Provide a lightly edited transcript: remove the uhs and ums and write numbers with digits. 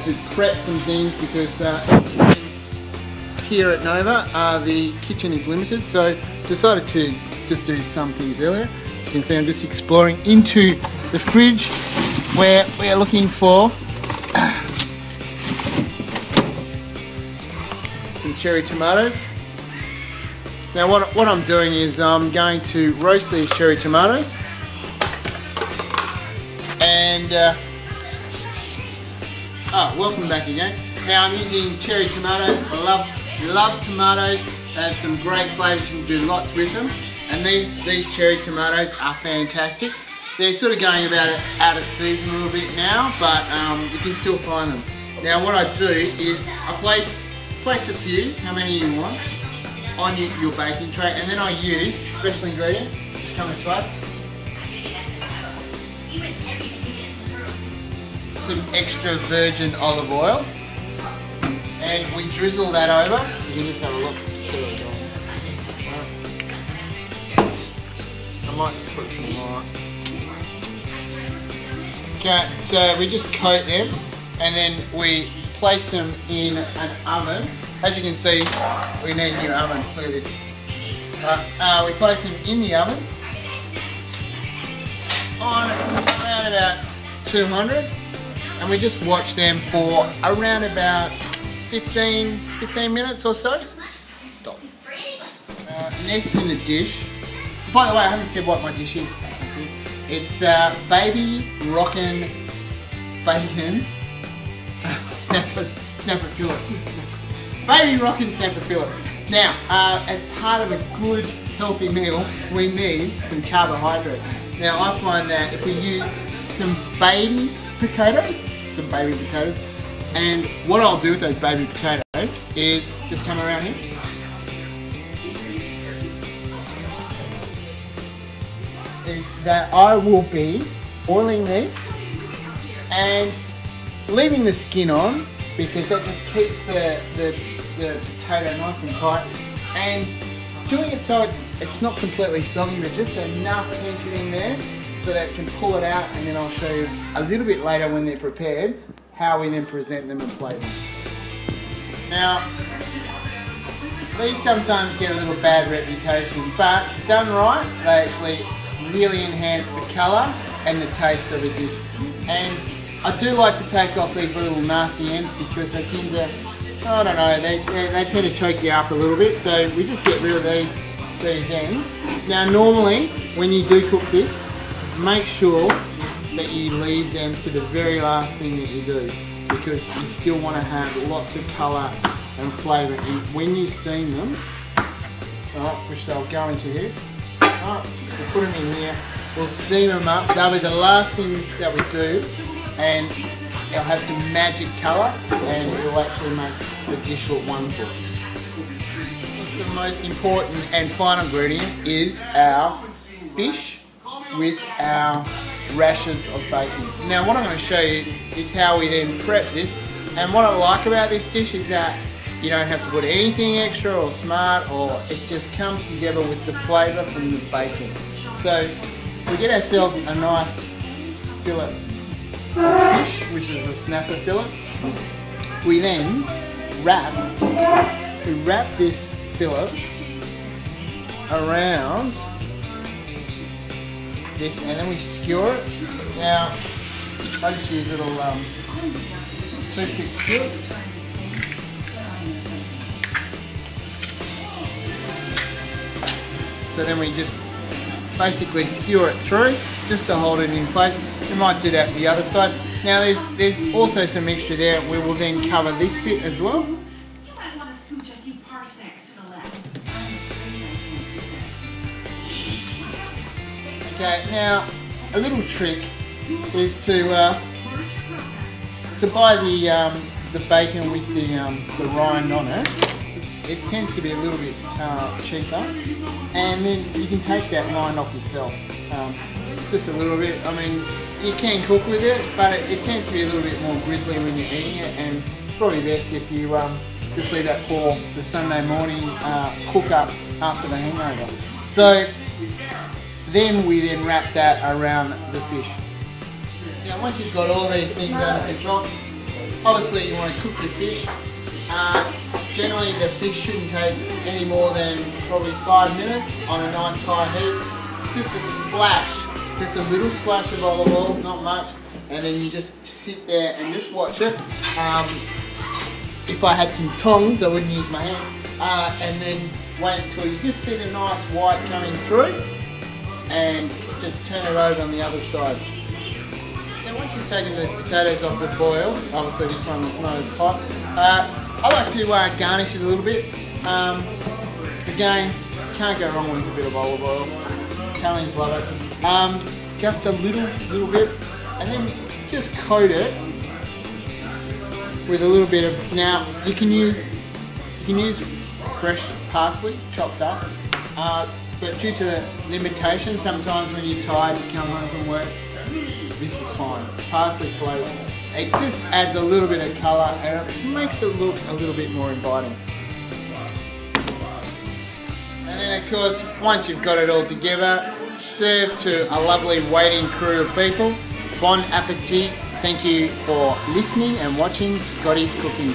to prep some things because here at Nova the kitchen is limited, so decided to just do some things earlier. As you can see, I'm just exploring into the fridge where we are looking for some cherry tomatoes. Now what I'm doing is I'm going to roast these cherry tomatoes, and welcome back again. Now I'm using cherry tomatoes. I love tomatoes. They have some great flavours. You can do lots with them, and these cherry tomatoes are fantastic. They're sort of going about it out of season a little bit now, but you can still find them. Now what I do is I place a few, how many you want, on your baking tray, and then I use special ingredient. Just come this way. Some extra virgin olive oil, and we drizzle that over. You can just have a look to see what we're doing. I might just put some more. Okay, so we just coat them, and then we place them in an oven. As you can see, we need a new oven. Look at this. We place them in the oven on around about 200, and we just watch them for around about 15 minutes or so. Stop. Next in the dish, by the way, I haven't said what my dish is. It's baby rockin' bacon snapper fillets. Baby rockin' snapper fillets. Now, as part of a good healthy meal, we need some carbohydrates. Now, I find that if we use some baby potatoes, and what I'll do with those baby potatoes is just come around here. Is that I will be oiling these and leaving the skin on, because that just keeps the potato nice and tight, and doing it so it's not completely soggy, but just enough tension in there so that it can pull it out, and then I'll show you a little bit later when they're prepared how we then present them and plate them. Now, these sometimes get a little bad reputation, but done right, they actually really enhance the colour and the taste of a dish. And I do like to take off these little nasty ends because they tend to, I don't know, they tend to choke you up a little bit, so we just get rid of these ends. Now normally, when you do cook this, make sure that you leave them to the very last thing that you do, because you still want to have lots of colour and flavour when you steam them, which they'll go into here. We'll put them in here, we'll steam them up, they'll be the last thing that we do, and it'll have some magic colour, and it will actually make the dish look wonderful. The most important and final ingredient is our fish with our rashers of bacon. Now what I'm going to show you is how we then prep this, and what I like about this dish is that you don't have to put anything extra or smart, or it just comes together with the flavour from the bacon. So we get ourselves a nice fillet of fish, which is a snapper fillet. We then wrap this fillet around this, and then we skewer it. Now I just use little toothpick skewers. So then we just basically skewer it through just to hold it in place. We might do that the other side. Now there's also some extra there. We will then cover this bit as well. Okay, now a little trick is to buy the bacon with the rind on it. It tends to be a little bit cheaper, and then you can take that rind off yourself, just a little bit. I mean, you can cook with it, but it tends to be a little bit more grisly when you're eating it, and it's probably best if you just leave that for the Sunday morning cook up after the hangover. So then we wrap that around the fish. Now once you've got all these things under control, obviously you want to cook your fish. Generally the fish shouldn't take any more than probably 5 minutes on a nice high heat. Just a splash, just a little splash of olive oil, not much, and then you just sit there and just watch it. If I had some tongs, I wouldn't use my hands. And then wait until you just see the nice white coming through, and just turn it over on the other side. Now once you've taken the potatoes off the boil, obviously this one is not as hot, I like to garnish it a little bit. Again, can't go wrong with a bit of olive oil. Italians love it. Just a little bit, and then just coat it with a little bit of. Now you can use fresh parsley chopped up, but due to the limitations, sometimes when you're tired, you come home from work. This is fine. Parsley floats. It just adds a little bit of colour and it makes it look a little bit more inviting. And then of course, once you've got it all together, serve to a lovely waiting crew of people. Bon appetit. Thank you for listening and watching Scotty's Cooking.